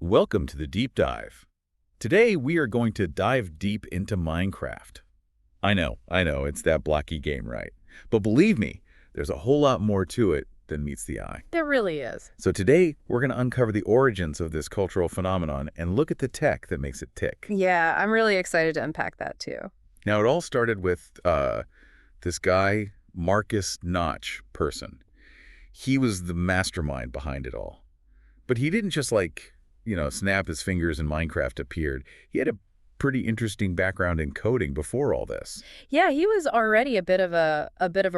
Welcome to the Deep Dive. Today we are going to dive deep into Minecraft. I know, it's that blocky game, right? But believe me, there's a whole lot more to it than meets the eye. There really is. So today we're going to uncover the origins of this cultural phenomenon and look at the tech that makes it tick. Yeah, I'm really excited to unpack that too. Now it all started with this guy, Marcus Notch person. He was the mastermind behind it all. But he didn't just snap his fingers and Minecraft appeared. He had a pretty interesting background in coding before all this. Yeah, he was already a bit of a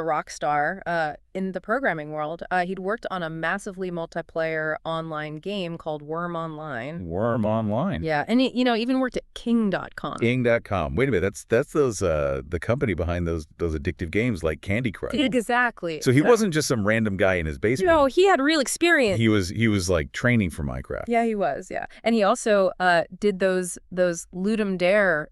rock star in the programming world. He'd worked on a massively multiplayer online game called Worm Online. Worm Online. Yeah, and he, even worked at King.com. King.com. Wait a minute, that's those the company behind those addictive games like Candy Crush. Exactly. So he wasn't just some random guy in his basement. No, he had real experience. He was like training for Minecraft. Yeah, he was. Yeah, and he also did those Ludum Dare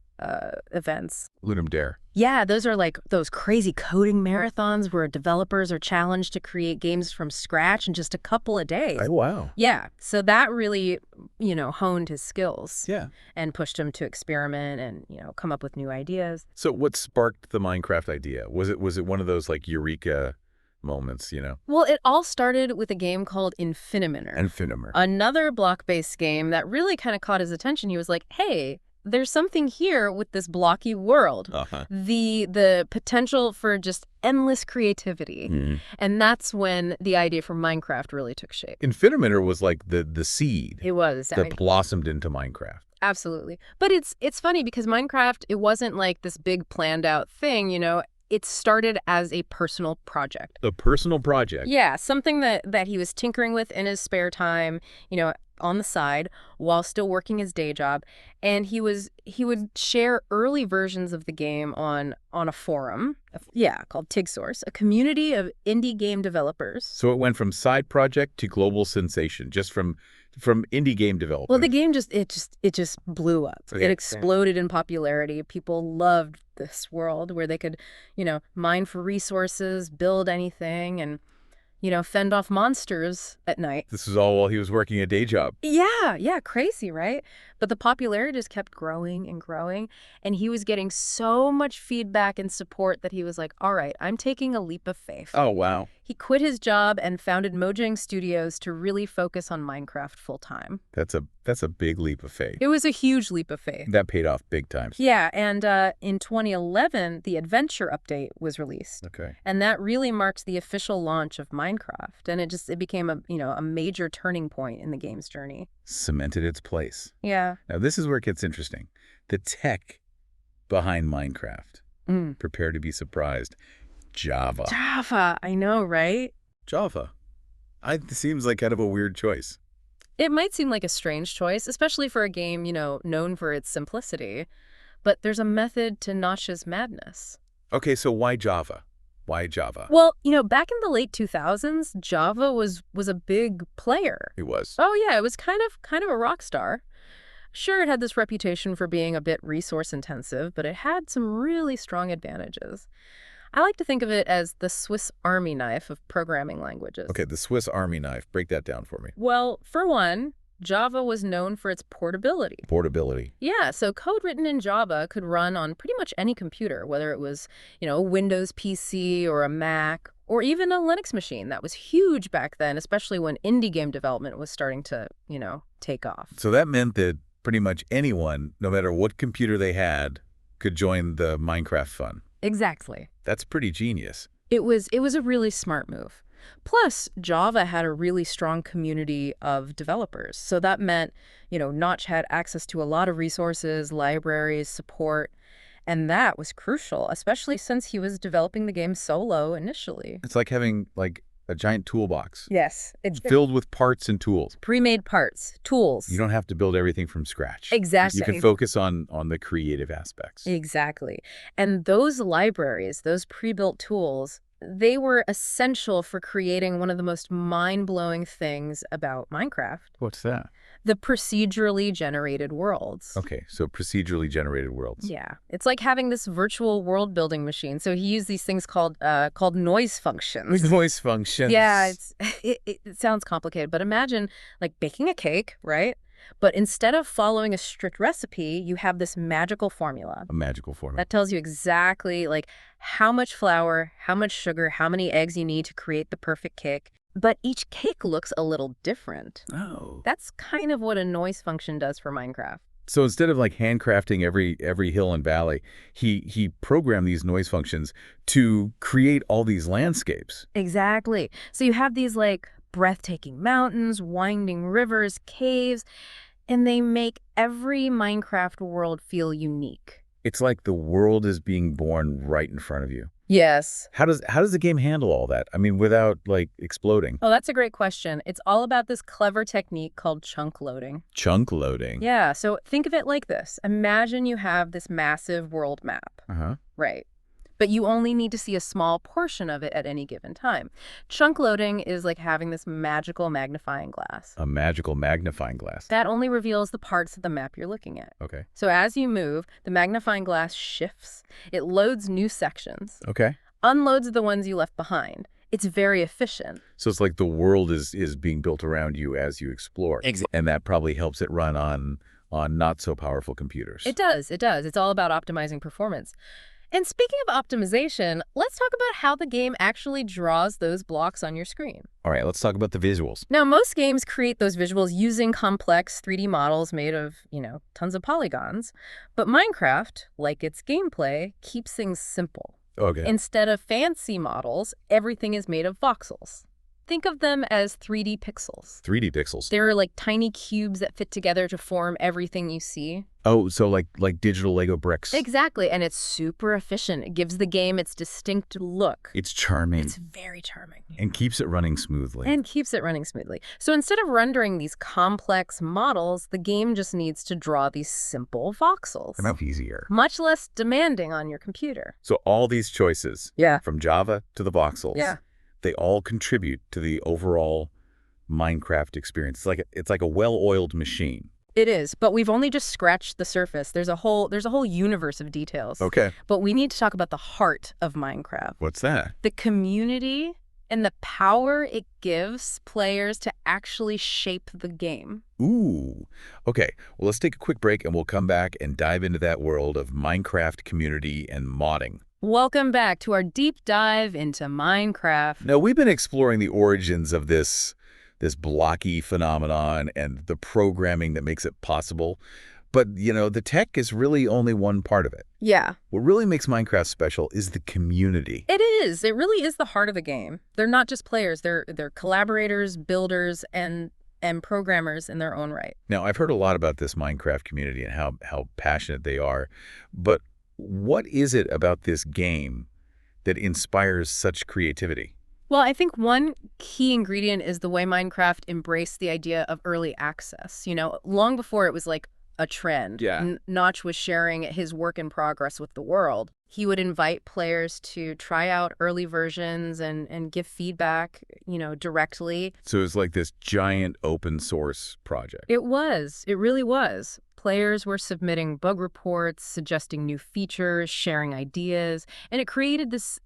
events. Ludum Dare. Yeah, those are like those crazy coding marathons where developers are challenged to create games from scratch in just a couple of days. Oh, wow. Yeah, so that really, honed his skills. Yeah. And pushed him to experiment and, come up with new ideas. So what sparked the Minecraft idea? Was it one of those like eureka moments, Well, it all started with a game called Infiniminor. Infiniminor. Another block-based game that really kind of caught his attention. He was like, hey, there's something here with this blocky world. Uh-huh. The potential for just endless creativity. Mm-hmm. And that's when the idea for Minecraft really took shape. Infiniminor was like the seed It was. that blossomed into Minecraft. Absolutely. But it's funny because Minecraft, it wasn't like this big planned out thing, It started as a personal project. A personal project? Yeah, something that he was tinkering with in his spare time, on the side while still working his day job. And he would share early versions of the game on a forum, called TigSource, a community of indie game developers. So it went from side project to global sensation, just from indie game developers. Well, the game just blew up. Okay. It exploded in popularity. People loved this world where they could, mine for resources, build anything, and fend off monsters at night. This was all while he was working a day job. Yeah, crazy, right? But the popularity just kept growing and growing, and he was getting so much feedback and support that he was like, all right, I'm taking a leap of faith. Oh, wow. He quit his job and founded Mojang Studios to really focus on Minecraft full-time. That's a big leap of faith. It was a huge leap of faith. That paid off big time. Yeah, and in 2011, the Adventure update was released. Okay. And that really marked the official launch of Minecraft. And it became a major turning point in the game's journey. Cemented its place. Yeah. Now, this is where it gets interesting. The tech behind Minecraft. Prepare to be surprised. Java. Java, I know, right? Java. It seems like kind of a weird choice. It might seem like a strange choice, especially for a game, known for its simplicity. But there's a method to Notch's madness. Okay, so why Java? Why Java? Well, back in the late 2000s, Java was a big player. It was. Oh, yeah, it was kind of a rock star. Sure, it had this reputation for being a bit resource-intensive, but it had some really strong advantages. I like to think of it as the Swiss Army knife of programming languages. Okay, the Swiss Army knife. Break that down for me. Well, for one, Java was known for its portability. Portability. Yeah, so code written in Java could run on pretty much any computer, whether it was, a Windows PC or a Mac or even a Linux machine. That was huge back then, especially when indie game development was starting to, take off. So that meant that pretty much anyone, no matter what computer they had, could join the Minecraft fun. Exactly. That's pretty genius. It was a really smart move. Plus, Java had a really strong community of developers. So that meant, Notch had access to a lot of resources, libraries, support. And that was crucial, especially since he was developing the game solo initially. It's like having a giant toolbox. Yes. It's filled with parts and tools. Pre-made parts, tools. You don't have to build everything from scratch. Exactly. You can focus on the creative aspects. Exactly. And those libraries, those pre-built tools, they were essential for creating one of the most mind-blowing things about Minecraft. What's that? The procedurally generated worlds. Okay, so procedurally generated worlds. Yeah. It's like having this virtual world building machine. So he used these things called noise functions. Noise functions. Yeah, it sounds complicated, but imagine like baking a cake, right? But instead of following a strict recipe, you have this magical formula A magical formula. that tells you exactly like how much flour, how much sugar, how many eggs you need to create the perfect cake. But each cake looks a little different. Oh. That's kind of what a noise function does for Minecraft. So instead of like handcrafting every hill and valley, he programmed these noise functions to create all these landscapes. Exactly. So you have these like breathtaking mountains, winding rivers, caves, and they make every Minecraft world feel unique. It's like the world is being born right in front of you. Yes. How does the game handle all that? I mean, without like exploding. Oh, that's a great question. It's all about this clever technique called chunk loading. Chunk loading. Yeah, so think of it like this. Imagine you have this massive world map, Uh-huh. right? But you only need to see a small portion of it at any given time. Chunk loading is like having this magical magnifying glass. A magical magnifying glass. That only reveals the parts of the map you're looking at. Okay. So as you move, the magnifying glass shifts. It loads new sections, Okay. unloads the ones you left behind. It's very efficient. So it's like the world is being built around you as you explore. Exactly. And that probably helps it run on not so powerful computers. It does. It does. It's all about optimizing performance. And speaking of optimization, let's talk about how the game actually draws those blocks on your screen. All right, let's talk about the visuals. Now, most games create those visuals using complex 3D models made of, tons of polygons. But Minecraft, like its gameplay, keeps things simple. Okay. Instead of fancy models, everything is made of voxels. Think of them as 3D pixels. 3D pixels. They're like tiny cubes that fit together to form everything you see. Oh, so like digital Lego bricks. Exactly, and it's super efficient. It gives the game its distinct look. It's charming. It's very charming. And keeps it running smoothly. And keeps it running smoothly. So instead of rendering these complex models, the game just needs to draw these simple voxels. Enough easier. Much less demanding on your computer. So all these choices, Yeah. from Java to the voxels, Yeah. they all contribute to the overall Minecraft experience. It's like a well-oiled machine. It is, but we've only just scratched the surface. There's a whole universe of details. Okay. But we need to talk about the heart of Minecraft. What's that? The community and the power it gives players to actually shape the game. Ooh. Okay. Well, let's take a quick break and we'll come back and dive into that world of Minecraft community and modding. Welcome back to our deep dive into Minecraft. Now, we've been exploring the origins of this blocky phenomenon and the programming that makes it possible. But, the tech is really only one part of it. Yeah, What really makes Minecraft special is the community. it is. It really is the heart of the game. They're not just players. They're collaborators, builders, and programmers in their own right. Now, I've heard a lot about this Minecraft community and how passionate they are. But what is it about this game that inspires such creativity? Well, I think one key ingredient is the way Minecraft embraced the idea of early access. Long before it was like a trend. Yeah. Notch was sharing his work in progress with the world. He would invite players to try out early versions and give feedback, directly. So it's like this giant open source project. It was. It really was. Players were submitting bug reports, suggesting new features, sharing ideas, and it created this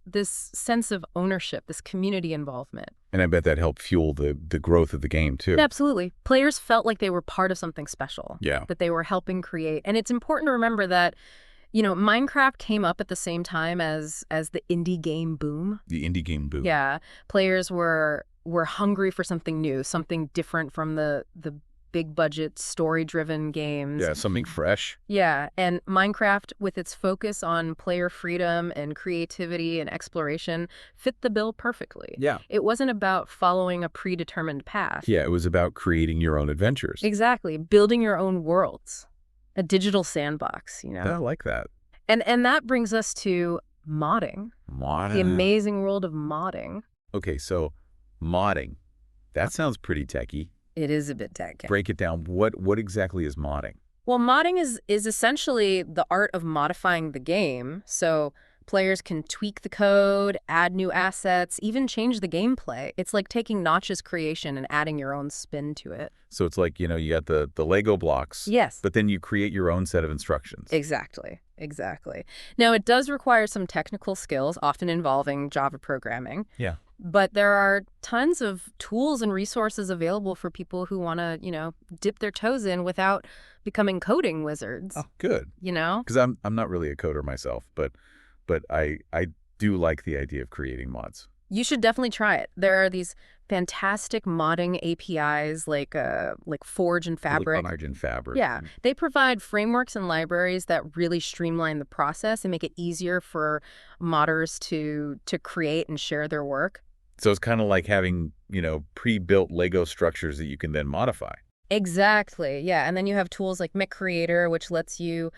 sense of ownership, this community involvement. And I bet that helped fuel the growth of the game, too. Absolutely. Players felt like they were part of something special. Yeah. That they were helping create. And it's important to remember that, Minecraft came up at the same time as the indie game boom. The indie game boom. Yeah. Players were hungry for something new, something different from the big budget, story-driven games. Yeah, something fresh. Yeah, and Minecraft, with its focus on player freedom and creativity and exploration, fit the bill perfectly. Yeah. It wasn't about following a predetermined path. Yeah, it was about creating your own adventures. Exactly, building your own worlds, a digital sandbox, I like that. And that brings us to modding, the amazing world of modding. Okay, so modding. That sounds pretty techy. It is a bit tech. Break it down. What exactly is modding? Well, modding is essentially the art of modifying the game. So players can tweak the code, add new assets, even change the gameplay. It's like taking Notch's creation and adding your own spin to it. So it's like, you got the Lego blocks. Yes. But then you create your own set of instructions. Exactly. Now, it does require some technical skills, often involving Java programming. Yeah. But there are tons of tools and resources available for people who want to, dip their toes in without becoming coding wizards, Oh, good. you know? Because I'm not really a coder myself, but I do like the idea of creating mods. You should definitely try it. There are these fantastic modding APIs like Forge and Fabric. Like Argent Fabric. Yeah, they provide frameworks and libraries that really streamline the process and make it easier for modders to create and share their work. So it's kind of like having, pre-built Lego structures that you can then modify. Exactly, yeah. And then you have tools like Mic Creator, which lets you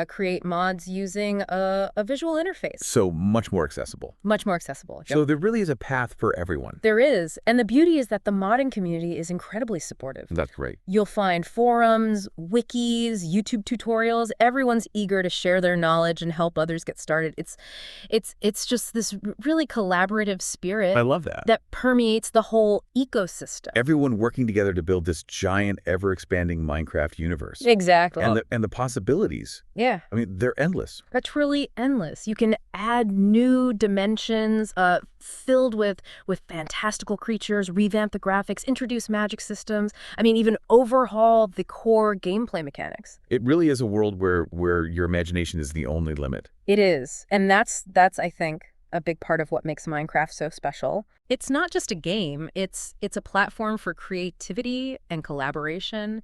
create mods using a visual interface. So much more accessible. Much more accessible. So there really is a path for everyone. There is. And the beauty is that the modding community is incredibly supportive. That's great. You'll find forums, wikis, YouTube tutorials. Everyone's eager to share their knowledge and help others get started. It's just this really collaborative spirit I love that. that permeates the whole ecosystem. Everyone working together to build this giant, ever-expanding Minecraft universe. Exactly. And the possibilities, Yeah. I mean, they're endless. Are truly endless. You can add new dimensions filled with fantastical creatures, revamp the graphics, introduce magic systems. I mean, even overhaul the core gameplay mechanics. It really is a world where your imagination is the only limit. It is. And that's I think, a big part of what makes Minecraft so special. It's not just a game. It's a platform for creativity and collaboration.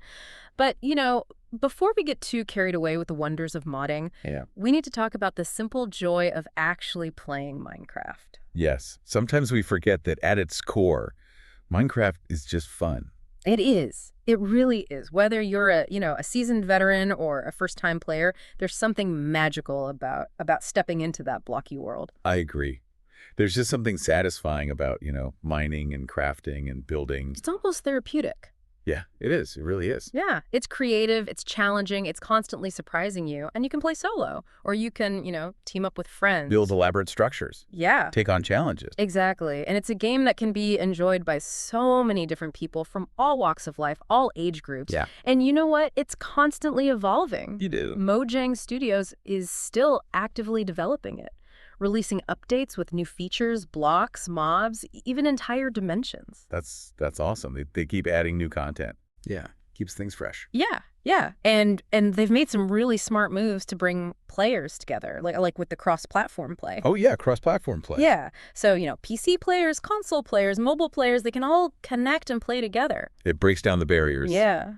But, before we get too carried away with the wonders of modding, we need to talk about the simple joy of actually playing Minecraft. Yes. Sometimes we forget that at its core, Minecraft is just fun. It is. It really is. Whether you're a seasoned veteran or a first-time player, there's something magical about stepping into that blocky world. I agree. There's just something satisfying about, mining and crafting and building. It's almost therapeutic. Yeah, it is. It really is. Yeah, it's creative, it's challenging, it's constantly surprising you, and you can play solo, or you can, team up with friends. Build elaborate structures. Yeah. Take on challenges. Exactly. And it's a game that can be enjoyed by so many different people from all walks of life, all age groups. Yeah. And you know what? It's constantly evolving. You do. Mojang Studios is still actively developing it, releasing updates with new features, blocks, mobs, even entire dimensions. That's awesome. They keep adding new content. Yeah. Keeps things fresh. Yeah. And they've made some really smart moves to bring players together, like with the cross-platform play. Oh, yeah, cross-platform play. Yeah. So, PC players, console players, mobile players, they can all connect and play together. It breaks down the barriers. Yeah.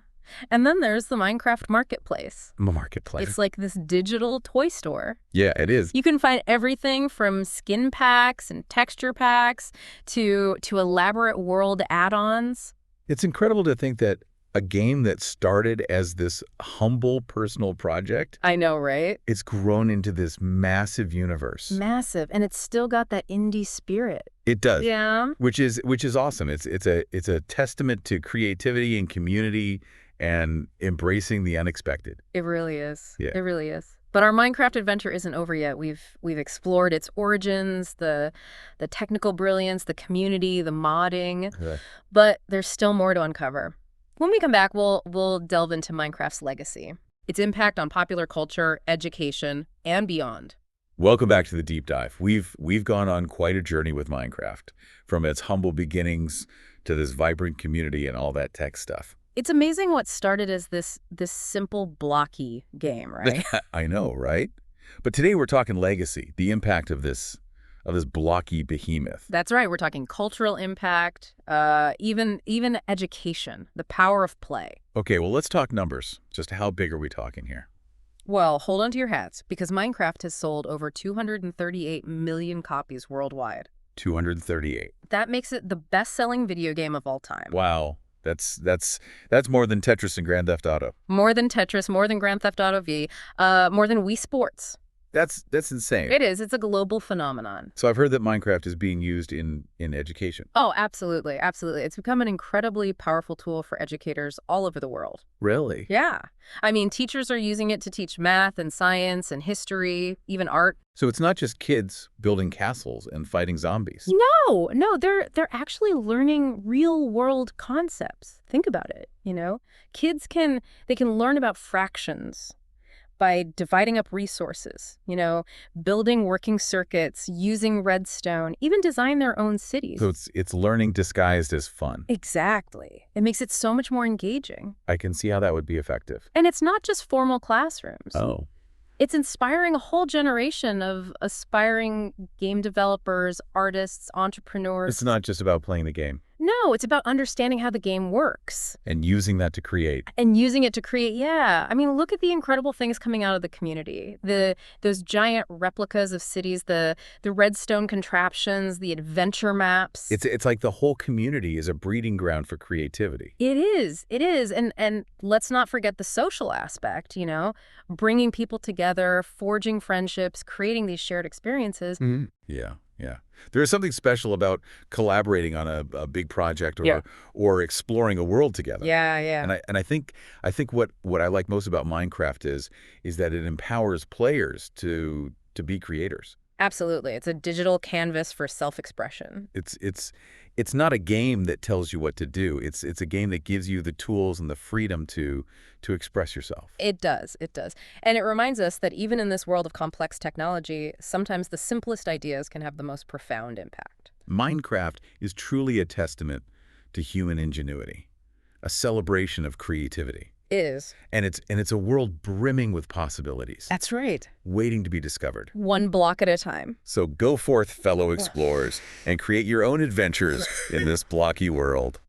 And then there's the Minecraft Marketplace. Marketplace. It's like this digital toy store. Yeah, it is. You can find everything from skin packs and texture packs to elaborate world add-ons. It's incredible to think that a game that started as this humble personal project, I know, right? it's grown into this massive universe. Massive. And it's still got that indie spirit. It does. Yeah. Which is awesome. It's a testament to creativity and community and embracing the unexpected. It really is. Yeah. It really is. But our Minecraft adventure isn't over yet. We've explored its origins, the technical brilliance, the community, the modding, but there's still more to uncover. When we come back, we'll delve into Minecraft's legacy, its impact on popular culture, education, and beyond. Welcome back to the Deep Dive. We've gone on quite a journey with Minecraft, from its humble beginnings to this vibrant community and all that tech stuff. It's amazing what started as this simple blocky game, right? I know, right? But today we're talking legacy, the impact of this blocky behemoth. That's right. We're talking cultural impact, even education, the power of play. Okay, well, let's talk numbers. Just how big are we talking here? Well, hold on to your hats, because Minecraft has sold over 238 million copies worldwide. 238. That makes it the best-selling video game of all time. Wow. That's more than Tetris and Grand Theft Auto. More than Tetris, more than Grand Theft Auto V, more than Wii Sports. That's insane. It is. It's a global phenomenon. So I've heard that Minecraft is being used in education. Oh, absolutely. Absolutely. It's become an incredibly powerful tool for educators all over the world. Really? Yeah. I mean, teachers are using it to teach math and science and history, even art. So it's not just kids building castles and fighting zombies. No, they're actually learning real world concepts. Think about it, Kids can learn about fractions, by dividing up resources, building working circuits, using redstone, even design their own cities. So it's learning disguised as fun. Exactly. It makes it so much more engaging. I can see how that would be effective. And it's not just formal classrooms. Oh. It's inspiring a whole generation of aspiring game developers, artists, entrepreneurs. It's not just about playing the game. No, it's about understanding how the game works. And using that to create. And using it to create, yeah. I mean, look at the incredible things coming out of the community. Those giant replicas of cities, the redstone contraptions, the adventure maps. It's like the whole community is a breeding ground for creativity. It is. And let's not forget the social aspect, bringing people together, forging friendships, creating these shared experiences. Mm-hmm. Yeah. There is something special about collaborating on a big project or exploring a world together. Yeah. And I think what I like most about Minecraft is that it empowers players to be creators. Absolutely. It's a digital canvas for self-expression. It's not a game that tells you what to do. It's a game that gives you the tools and the freedom to express yourself. It does. And it reminds us that even in this world of complex technology, sometimes the simplest ideas can have the most profound impact. Minecraft is truly a testament to human ingenuity, a celebration of creativity. It is. And it's a world brimming with possibilities. That's right. Waiting to be discovered. One block at a time. So go forth, fellow explorers, and create your own adventures in this blocky world.